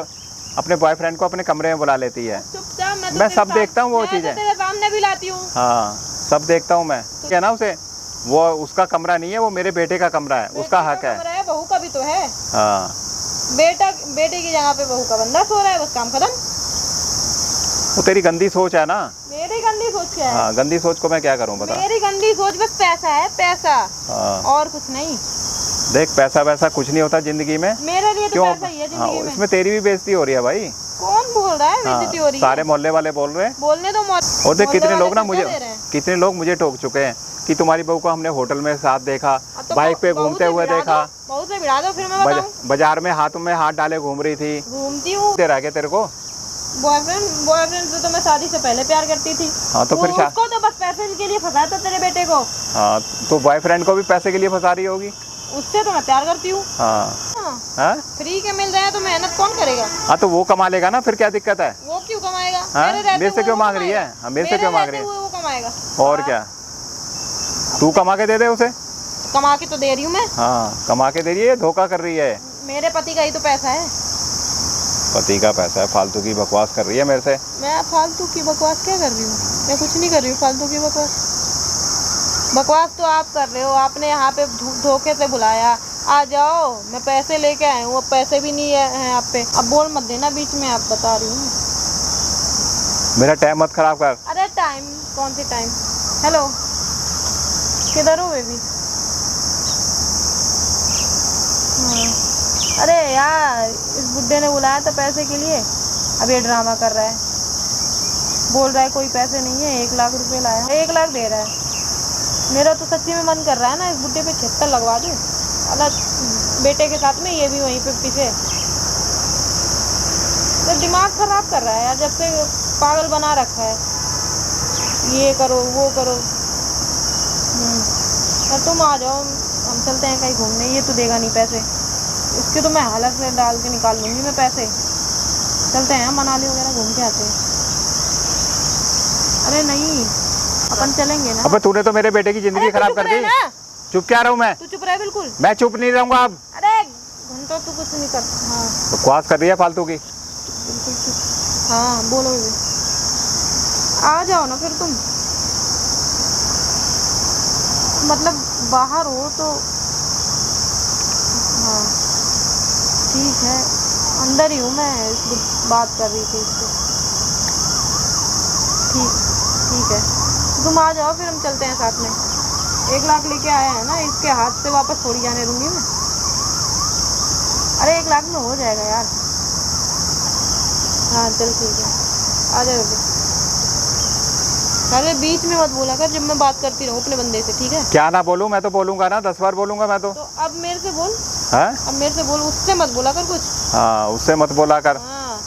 अपने बॉयफ्रेंड को अपने कमरे में बुला लेती है। चुपचाप मैं मैं सब देखता हूँ वो मैं तो चीजें। तेरे सामने भी लाती हूँ। हाँ सब देखता हूँ मैं। क्या ना उसे, वो उसका कमरा नहीं है, वो मेरे बेटे का कमरा है, उसका हक है। कमरा है, बहू का भी तो है। हाँ बेटे की जगह पे बहू का बंदा सो रहा है, बस काम खत्म। वो तेरी गंदी सोच है ना। मेरी गंदी सोच क्या है? हाँ गंदी सोच को मैं क्या करूँ बता। मेरी गंदी सोच बस पैसा है, पैसा। हाँ और कुछ नहीं। देख पैसा वैसा कुछ नहीं होता जिंदगी में। मेरे लिए तो क्यों? पैसा ही है हाँ जिंदगी में। इसमें तेरी भी बेइज्जती हो रही है भाई। कौन बोल रहा है हाँ, बेइज्जती हो रही है? सारे मोहल्ले वाले बोल रहे हैं। बोलने तो और देख कितने लोग ना मुझे, कितने लोग मुझे टोक चुके हैं कि तुम्हारी बहू को हमने होटल में साथ देखा, बाइक पे घूमते हुए देखा, बहू से भिड़ा दो फिर मैं बताऊं। बाजार में हाथ में हाथ डाले घूम रही थी। घूमती हूँ। तेरा क्या तेरे को? बॉयफ्रेंड से तो मैं शादी से पहले प्यार करती थी। हाँ तो फिर उसको तो बस पैसे के लिए फंसाया था तेरे बेटे को। हाँ तो बॉयफ्रेंड को भी पैसे के लिए फंसा रही होगी। उससे तो मैं प्यार करती हूँ। हाँ हाँ फ्री के मिल रहे हैं तो मेहनत कौन करेगा? हाँ तो वो कमा लेगा ना, फिर क्या दिक्कत है? वो क्यों कमाएगा? हाँ? मेरे रहते मेरे से हुए क्यों वो मांग रही है? कमाएगा। हाँ मेरे से क्यों मांग रही है? वो कमाएगा। और क्या, तू कमा के दे दे उसे। कमा के तो दे रही हूँ मैं। हाँ कमा के दे रही है, धोखा कर रही है। मेरे पति का ही तो पैसा है। पति का पैसा है, फालतू की बकवास कर रही है मेरे से। मैं फालतू की बकवास क्या कर रही हूँ? मैं कुछ नहीं कर रही हूँ फालतू की बकवास। बकवास तो आप कर रहे हो। आपने यहाँ पे धोखे से बुलाया, आ जाओ मैं पैसे लेके आए हूँ, अब पैसे भी नहीं है आप पे। अब बोल मत देना बीच में, आप बता रही हूँ। मेरा टाइम मत खराब कर। अरे टाइम कौन सी टाइम? हेलो किधर हो बेबी? हाँ। अरे यार इस बुड्ढे ने बुलाया था पैसे के लिए, अब ये ड्रामा कर रहा है। बोल रहा है कोई पैसे नहीं है, 1 लाख रुपए लाया, 1 लाख दे रहा है। मेरा तो सच्ची में मन कर रहा है ना इस बुड्ढे पे 76 लगवा दूँ अलग बेटे के साथ में, ये भी वहीं पे पीछे। तो दिमाग खराब कर रहा है यार, जब से पागल बना रखा है। ये करो वो करो। तुम आ जाओ, हम चलते हैं कहीं घूमने। ये तो देगा नहीं पैसे, इसके तो मैं हालत में डाल के निकाल लूंगी मैं पैसे। चलते हैं मनाली वगैरह घूम के आते हैं। अरे नहीं अपन चलेंगे ना। अबे तूने तो मेरे बेटे की जिंदगी खराब कर दी। चुप क्या रहूं मैं? तू चुप रहे बिल्कुल। मैं चुप नहीं रहूंगा अब। अरे घंटों तू कुछ नहीं कर। हाँ बकवास कर रही है फालतू की। बिल्कुल चुप। हाँ बोलो भी। आ जाओ ना फिर तुम, मतलब बाहर हो तो। हाँ ठीक है, अंदर ही हूँ मैं, बात कर रही थी इससे। ठीक है तुम आ जाओ फिर हम चलते हैं साथ में। 1 लाख लेके आया है ना, इसके हाथ से वापस थोड़ी जाने दूंगी मैं। अरे 1 लाख में हो जाएगा यार। हाँ चल ठीक है, आ जाओ। अरे बीच में मत बोला कर जब मैं बात करती रहूँ अपने बंदे से, ठीक है? क्या ना बोलूं? मैं तो बोलूंगा ना, 10 बार बोलूंगा मैं तो। अब मेरे से बोल। हाँ अब मेरे से बोल, उससे मत बोला कर कुछ। हाँ उससे मत बोला कर। हाँ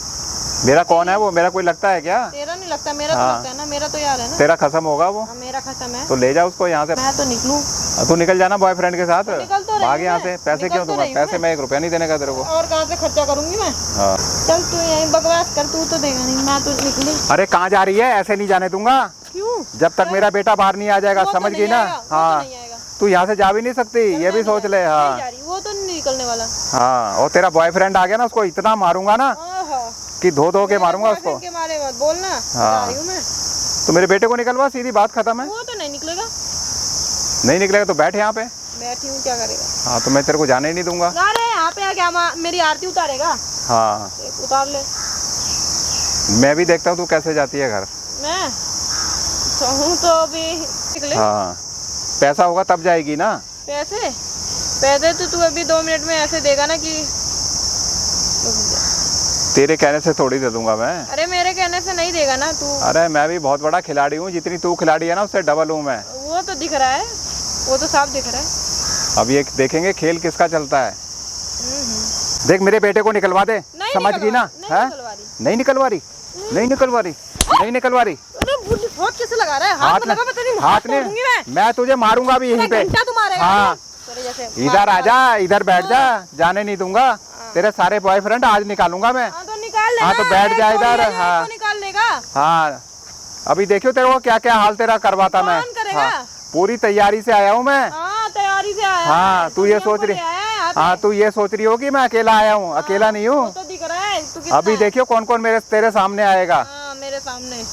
मेरा कौन है वो? मेरा कोई लगता है क्या? तेरा नहीं लगता, मेरा तो हाँ। लगता है ना, मेरा तो यार है ना। तेरा खत्म होगा वो। हाँ, मेरा खत्म है तो ले जा उसको यहाँ से। मैं तो निकलूं। तू निकल जाना बॉयफ्रेंड के साथ। निकल तो रही भाग हूँ यहाँ मैं। से। पैसे निकल क्यों तो दूंगा? रही हूँ पैसे मैं 1 रुपया नहीं देने का तेरे को। और कहाँ से खर्चा करूंगी मैं? हाँ चल तू यहीं बकवास कर, तू तो देगा नहीं, मैं तो निकली। अरे कहाँ जा रही है? ऐसे नहीं जाने दूंगा क्यों? जब तक मेरा बेटा बाहर नहीं आ जाएगा। समझ गई ना? हाँ तू यहाँ से जा भी नहीं सकती, ये भी सोच ले। हाँ वो तो नहीं निकलने वाला। हाँ और तेरा बॉयफ्रेंड आ गया ना, उसको इतना मारूंगा ना कि धो धो के मारूंगा उसको। के मारे मत बोलना। हाँ। रही हूँ मैं। तो मेरे बेटे को निकलवा, सीधी बात खत्म है। वो तो नहीं निकलेगा। नहीं निकलेगा तो बैठ यहाँ पे। बैठी हूँ, क्या करेगा? हाँ तो मैं तेरे को जाने ही नहीं दूंगा। अरे यहाँ पे आ क्या मेरी आरती उतारेगा? हाँ उतार ले। मैं भी देखता हूँ तू कैसे जाती है घर। मैं तो अभी निकले। हाँ पैसा होगा तब जाएगी ना। पैसे पैसे तो तू अभी 2 मिनट में ऐसे देगा ना कि तेरे कहने से थोड़ी दे दूंगा मैं। अरे मेरे कहने से नहीं देगा ना तू। अरे मैं भी बहुत बड़ा खिलाड़ी हूँ, जितनी तू खिलाड़ी है ना उससे डबल हूँ मैं। वो तो दिख रहा है, वो तो साफ दिख रहा है। अब ये देखेंगे खेल किसका चलता है। देख मेरे बेटे को निकलवा दे, समझ गई ना? है नहीं निकलवा रही, नहीं निकलवा रही, नहीं निकलवा रही। हाथ कैसे लगा रहा है? हाथ मत लगा, पता नहीं हाथ ने मैं तुझे मारूंगा भी यहीं पे। हाँ इधर आ जा, इधर बैठ जा, जाने नहीं दूंगा। तेरे सारे बॉयफ्रेंड आज निकालूंगा मैं। तो निकाल लेगा। हाँ तो बैठ जा इधर। हाँ निकाल लेगा। हाँ अभी देखियो तेरे को क्या क्या हाल तेरा करवाता मैं। हाँ, पूरी तैयारी से आया हूँ मैं। हाँ तैयारी से आया। हाँ तू ये सोच रही, हाँ तू ये सोच रही हो कि मैं अकेला आया हूँ। अकेला नहीं हूँ, तो दिख रहा है। अभी देखियो कौन कौन मेरे तेरे सामने आएगा। मेरे सामने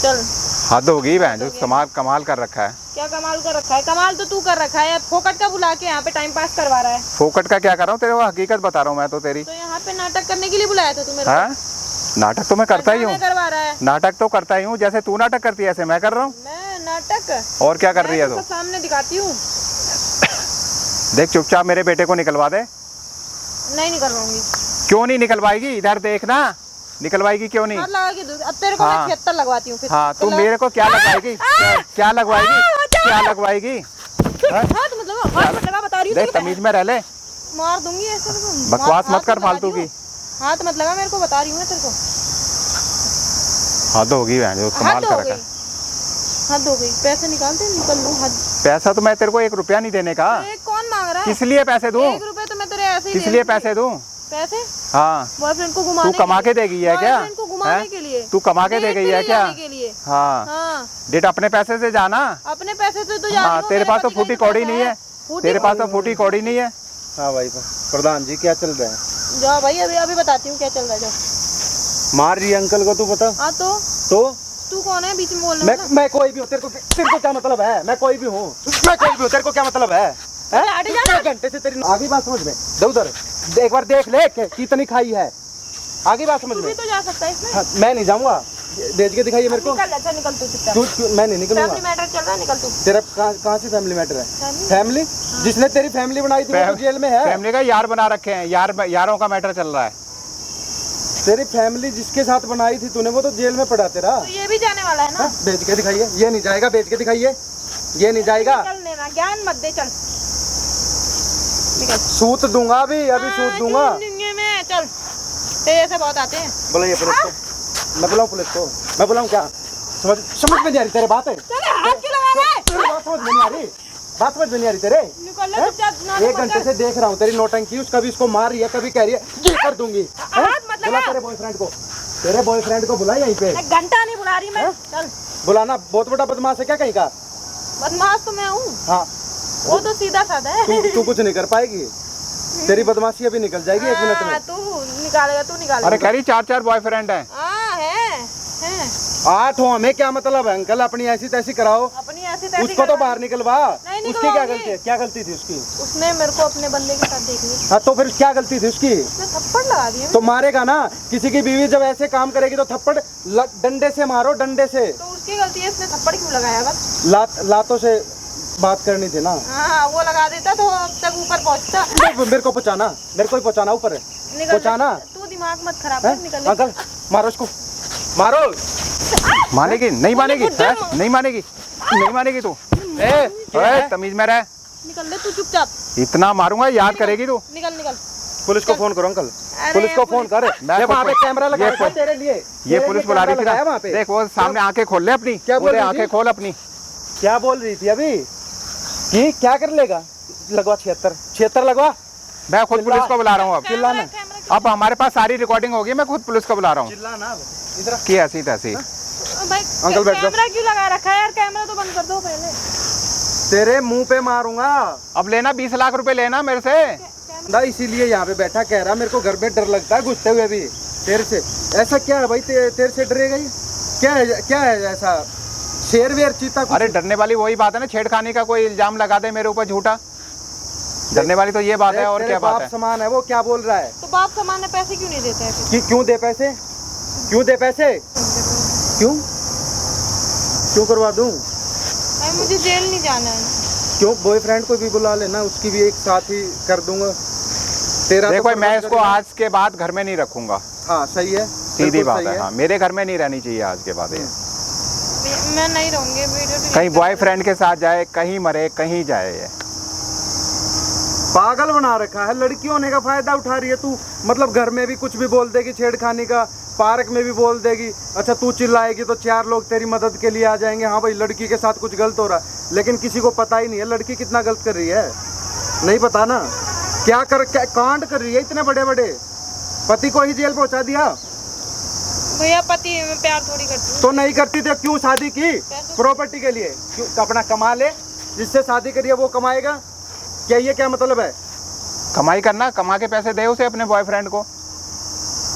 चल। हद होगी बहन, जो कमाल कर रखा है। क्या कमाल कर रखा है? कमाल तो तू कर रखा है। फोकट का बुला के यहाँ पे टाइम पास करवा रहा है। फोकट का क्या कर रहा हूँ, तेरे को हकीकत बता रहा हूँ मैं तो तेरी। तो यहाँ पे नाटक करने के लिए बुलाया था तू मेरे को? नाटक तो मैं करता ही हूँ, करवा रहा है। नाटक तो करता ही हूँ। जैसे तू नाटक करती है ऐसे मैं कर रहा हूँ। मैं नाटक और क्या कर रही है तू? सामने दिखाती हूँ। देख चुपचाप मेरे बेटे को निकलवा दे। नहीं निकलवाऊंगी। क्यों नहीं निकलवाएगी? इधर देखना, निकलवाएगी क्यों नहीं? अब तेरे को मैं 76 लगवाती हूँ फिर। हाँ तू मेरे को क्या लगवाएगी? क्या लगवाएगी? क्या लगवाएगी? बता रही हूँ। देख तमीज में रह ले, मार दूंगी ऐसे। बकवास मत कर फालतू की। हाथ मत लगा मेरे को, बता रही हूँ मैं तेरे को। हद होगी बहन, जो कमाल कर रखा है। हद हो गई। पैसे निकाल दे, निकल लूँ। हद। पैसा तो मैं तेरे को 1 रुपया नहीं देने का। कौन मांग रहा है? किस लिए पैसे दूं? 1 रुपया तो मैं तेरे ऐसे ही किस लिए पैसे दूं? पैसे? हाँ बॉयफ्रेंड को घुमाने तू कमा के देगी है क्या? को घुमाने के लिए। तू कमा के दे गई है क्या? हाँ डेट अपने पैसे से जाना। अपने पैसे से तो जा। हाँ तेरे पास तो फूटी कौड़ी नहीं है, तेरे पास तो फूटी कौड़ी नहीं है। हाँ भाई प्रधान जी क्या चल रहा है? जाओ भाई, अभी अभी बताती हूँ क्या चल रहा है। जाओ। मार रही अंकल को, तू बता। हाँ तो तू कौन है बीच में बोलने वाला? मैं कोई भी हूँ, तेरे को क्या मतलब है? मैं कोई भी हूँ, मैं कोई भी हूँ, तेरे को क्या मतलब है? घंटे से तेरी आगे बात समझ में दे। उधर एक बार देख ले कितनी खाई है, आगे बात समझ में। तू भी तो जा सकता है इसमें। हाँ, मैं नहीं जाऊंगा, भेज के दिखाइए मेरे को। निकल तू चुपचाप। मैं नहीं निकलूंगा। फैमिली मैटर चल रहा है, निकल तू। तेरा कहाँ से फैमिली मैटर है? फैमिली जिसने तेरी फैमिली बनाई थी वो तो जेल में है। फैमिली का यार बना रखे हैं, यारों का मैटर चल रहा है। तेरी फैमिली जिसके साथ बनाई थी तूने वो तो जेल में पड़ा तेरा। तो ये भी जाने वाला है ना? भेज के दिखाइए। ये नहीं जाएगा, भेज के दिखाइए। ये नहीं जाएगा। चल लेना, ज्ञान मत दे, चल निकल। सूत दूंगा अभी सूत दूंगा। में चल, तेरे ऐसे बहुत आते हैं। बुलाइए पुलिस को। मैं बुलाऊं पुलिस को? मैं बुलाऊं क्या? समझ में नहीं आ रही तेरे बात है। हाथ क्यों लगा रहा है? बात समझ में नहीं आ रही, बात समझ में नहीं आ रही तेरे। निकल ले चुपचाप। 1 घंटे से देख रहा हूँ तेरी नौटंकी। कभी इसको मार रही है, कभी कह रही है ये कर दूंगी। बुला तेरे बॉयफ्रेंड को, तेरे बॉयफ्रेंड को बुला यहीं पे। घंटा नहीं बुला रही मैं। चल बुलाना। बहुत बड़ा बदमाश है क्या कहीं का? बदमाश तो मैं हूँ। हाँ वो तो सीधा साधा है। तू कुछ नहीं कर पाएगी, तेरी बदमाशी अभी निकल जाएगी 1 मिनट में। तू निकालेगा, तू निकालेगा। अरे कह रही 4 बॉयफ्रेंड है। है 8 हो, हमें क्या मतलब है अंकल? अपनी ऐसी तैसी कराओ, अपनी ऐसी तैसी उसको तो बाहर निकलवा। नहीं उसकी क्या गलती है? क्या गलती थी उसकी? उसने मेरे को अपने बंदे के साथ देख लिया। हाँ तो फिर क्या गलती थी उसकी? उसने थप्पड़ लगा दिया। तो मारेगा ना, किसी की बीवी जब ऐसे काम करेगी तो थप्पड़ डंडे से मारो, डंडे से। तो उसकी गलती है, उसने थप्पड़ क्यों लगाया? बस लातों से बात करनी थी ना। हाँ वो लगा देता तो अब तक ऊपर पहुँचता। मेरे को पहुँचाना, मेरे को ही पहुँचाना ऊपर है। पहुँचाना। तू दिमाग मत खराब कर, निकल। अंकल मारो इसको, मारो। मानेगी? नहीं मानेगी? नहीं मानेगी? नहीं मानेगी तू? तमीज में रह। निकल ले तू चुपचाप। इतना मारूंगा याद करेगी तू। निकल। पुलिस को फोन करो अंकल, पुलिस को फोन कर। वहाँ पे कैमरा लगा है तेरे लिए। ये पुलिस बुला रही थी ना वहाँ पे। देख वो सामने आंखें खोल ले अपनी। क्या बोल रही? आंखें खोल अपनी। क्या बोल रही थी अभी कि क्या कर लेगा? लगवा 76 लगवा। मैं खुद पुलिस को बुला रहा हूँ अब। चिल्लाना। अब हमारे पास सारी रिकॉर्डिंग होगी, मैं खुद पुलिस को बुला रहा हूँ। चिल्लाना इधर की ऐसी तैसी। भाई अंकल बैठ जाओ। कैमरा क्यों लगा रखा है यार? कैमरा तो बंद कर दो पहले। तेरे मुंह पे मारूंगा। अब लेना 20 लाख रुपए लेना मेरे से। इसीलिए यहाँ पे बैठा कह रहा मेरे को घर में डर लगता है घुसते हुए भी तेरे से। ऐसा क्या है भाई तेरे से डरेगा ही? क्या है ऐसा? शेर वेर चीता? अरे डरने वाली वही बात है ना, छेड़खानी का कोई इल्जाम लगा दे मेरे ऊपर झूठा। डरने वाली तो ये बात है। और क्या बात है? बाप समान है वो, क्या बोल रहा है? तो बाप समान है, पैसे क्यों नहीं देते हैं फिर? क्यों दे पैसे? क्यों दे पैसे? क्यों करवा दूं? मुझे जेल नहीं जाना है। क्यों बॉयफ्रेंड को भी बुला लेना, उसकी भी एक साथ ही कर दूंगा। तेरा देखो तो मैं बर्बाद इसको करेगा। आज के बाद घर में नहीं रखूंगा, हाँ सही है, सीधी बिल्कुल बात सही है। हाँ, मेरे घर में नहीं रहनी चाहिए आज के बाद ये। मैं नहीं रहूंगी, वीडियो डिलीट कहीं करवा बॉयफ्रेंड के साथ जाए, कहीं मरे, कहीं जाए ये। पागल बना रखा है, लड़की होने का फायदा उठा रही है तू। मतलब घर में भी कुछ भी बोल देगी छेड़खानी का, पार्क में भी बोल देगी। अच्छा तू चिल्लाएगी तो 4 लोग तेरी मदद के लिए आ जाएंगे, हाँ भाई लड़की के साथ कुछ गलत हो रहा है। लेकिन किसी को पता ही नहीं है लड़की कितना गलत कर रही है, नहीं पता ना। क्या कांड कर रही है इतने बड़े बड़े, पति को ही जेल पहुंचा दिया। भैया पति में प्यार थोड़ी करती हूँ। तो नहीं करती थी क्यों शादी की? प्रॉपर्टी के लिए क्यों? अपना कमा ले, जिससे शादी करिए वो कमाएगा, क्या ये क्या मतलब है? कमाई करना, कमा के पैसे दे उसे अपने बॉयफ्रेंड को।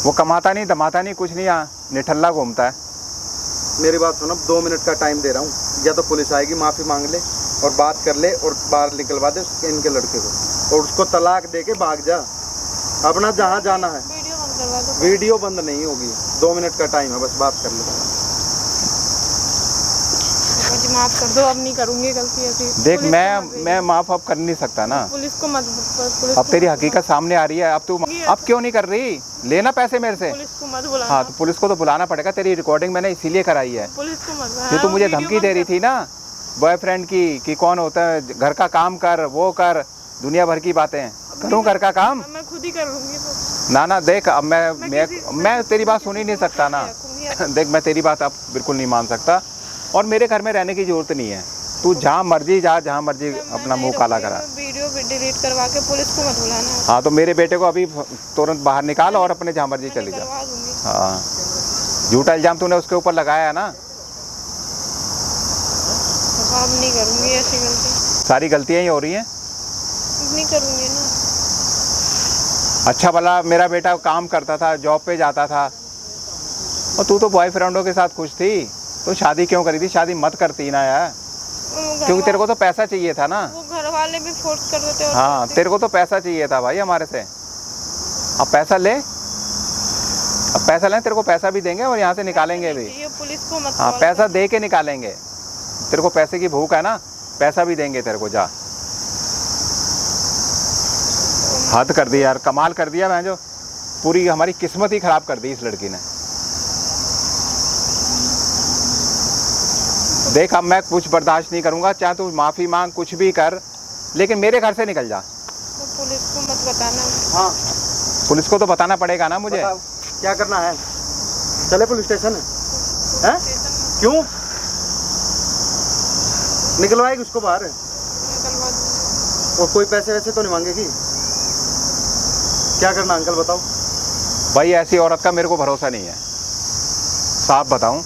वो कमाता नहीं, दमाता नहीं, कुछ नहीं, यहाँ निठल्ला घूमता है। मेरी बात सुनो, 2 मिनट का टाइम दे रहा हूँ, या तो पुलिस आएगी माफ़ी मांग ले और बात कर ले और बाहर निकलवा दे इनके लड़के को, और उसको तलाक दे के भाग जा अपना जहाँ जाना है। वीडियो बंद करवा दो। वीडियो बंद नहीं होगी, 2 मिनट का टाइम है, बस बात कर ले। मुझे माफ कर दो, अब नहीं करूंगी गलती ऐसी। देख पुलिस को मत मैं भेजो। माफ अब कर नहीं सकता ना। पुलिस को मत, पुलिस अब को तेरी मत हकीकत सामने आ रही है, अब तू अब क्यों नहीं कर रही? लेना पैसे मेरे से। पुलिस को मत बुलाना। हाँ तो पुलिस को तो बुलाना पड़ेगा, तेरी रिकॉर्डिंग मैंने इसीलिए कराई है। पुलिस को मत जो बुलाना। तू मुझे वीडियो धमकी बंद दे रही थी ना बॉयफ्रेंड की, कि कौन होता है, घर का काम कर, वो कर, दुनिया भर की बातें। करूँ घर का काम? कर। मैं खुद ही कर लूंगी तो। ना देख, अब मैं तेरी बात सुन ही नहीं सकता ना। देख मैं तेरी बात अब बिल्कुल नहीं मान सकता, और मेरे घर में रहने की जरूरत नहीं है। तू जहाँ मर्जी जा, जहाँ मर्जी अपना मुंह काला करा। वीडियो भी डिलीट करवा के पुलिस को मत बुलाना। हाँ तो मेरे बेटे को अभी तुरंत बाहर निकाल और अपने जहाँ मर्जी चली जा। करवा दूंगी। हाँ झूठा इल्जाम तूने उसके ऊपर लगाया है ना। अब नहीं करूंगी ऐसी गलती, सारी गलतियाँ ही हो रही हैं। नहीं करूंगी ना। अच्छा भला मेरा बेटा काम करता था, जॉब पे जाता था, और तू तो बॉयफ्रेंडों के साथ खुश थी, तो शादी क्यों करी थी? शादी मत करती ना यार, क्योंकि तेरे को तो पैसा चाहिए था ना। वो घर वाले भी फोर्स कर देते हैं। हाँ तेरे को तो पैसा चाहिए था भाई हमारे से। अब पैसा ले, अब पैसा लें, तेरे को पैसा भी देंगे और यहाँ से निकालेंगे भी। ये पुलिस को मत हाँ कॉल पैसा दे के निकालेंगे। तेरे को पैसे की भूख है ना, पैसा भी देंगे तेरे को। जा, हद कर दी यार, कमाल कर दिया। मैं जो पूरी हमारी किस्मत ही खराब कर दी इस लड़की ने। देख अब मैं कुछ बर्दाश्त नहीं करूंगा, चाहे तू माफ़ी मांग, कुछ भी कर, लेकिन मेरे घर से निकल जा। तो पुलिस को मत बताना। हाँ पुलिस को तो बताना पड़ेगा ना मुझे। बताओ क्या करना है? चले पुलिस स्टेशन है? क्यों निकलवाएगी उसको बाहर? निकलवा दूंगी। और कोई पैसे वैसे तो नहीं मांगेगी? क्या करना अंकल बताओ। भाई ऐसी औरत का मेरे को भरोसा नहीं है, साफ बताऊं,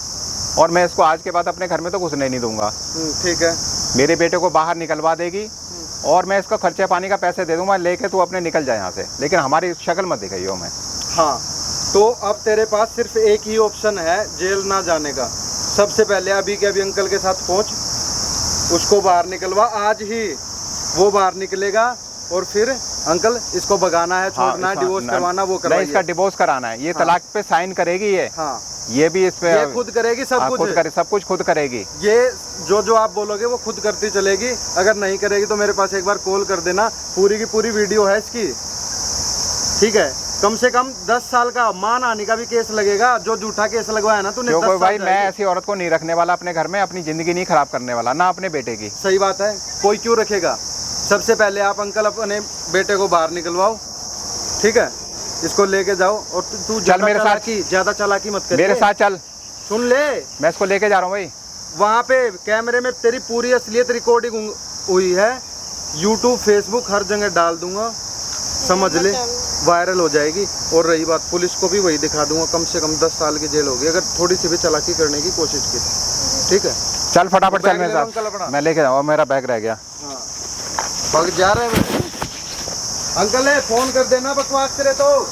और मैं इसको आज के बाद अपने घर में तो घुसने नहीं दूंगा। ठीक है, मेरे बेटे को बाहर निकलवा देगी और मैं इसका खर्चे पानी का पैसे दे दूंगा, लेके तू अपने निकल जाए यहाँ से, लेकिन हमारी शक्ल मत दिखाइयो मैं। हाँ तो अब तेरे पास सिर्फ एक ही ऑप्शन है जेल ना जाने का। सबसे पहले अभी के अभी अंकल के साथ पहुंच, उसको बाहर निकलवा, आज ही वो बाहर निकलेगा, और फिर अंकल इसको भगाना है, छोड़ना है, डिवोर्स करवाना, वो नहीं, इसका करवाइए। डिवोर्स कराना है। ये हाँ। तलाक पे साइन करेगी ये। हाँ ये भी इस पे ये खुद करेगी सब हाँ, कुछ। खुद करे, सब कुछ खुद करेगी। ये जो आप बोलोगे वो खुद करती चलेगी। अगर नहीं करेगी तो मेरे पास एक बार कॉल कर देना, पूरी की पूरी वीडियो है इसकी, ठीक है? कम से कम 10 साल का मान आने का भी केस लगेगा, जो झूठा केस लगवाया ना तूने। क्योंकि भाई मैं ऐसी औरत को नहीं रखने वाला अपने घर में, अपनी जिंदगी नहीं खराब करने वाला, ना अपने बेटे की। सही बात है, कोई क्यों रखेगा? सबसे पहले आप अंकल अपने बेटे को बाहर निकलवाओ, ठीक है? इसको लेके जाओ, और तू चल मेरे साथ, ज्यादा चालाकी मत कर, मेरे साथ चल। सुन ले, मैं इसको लेके जा रहा हूँ भाई। वहाँ पे कैमरे में तेरी पूरी असलियत रिकॉर्डिंग हुई है, यूट्यूब फेसबुक हर जगह डाल दूंगा, समझ ले, वायरल हो जाएगी। और रही बात पुलिस को भी वही दिखा दूंगा, कम से कम 10 साल की जेल होगी अगर थोड़ी सी भी चालाकी करने की कोशिश की तो, ठीक है? चल फटाफट चल बैग मेरे ले लो अंकल अपना। साथ, मैं लेके जाऊँ, मेरा बैग रह गया। हाँ भाग जा रहे हैं अंकल, है फोन कर देना बकवास करे तो।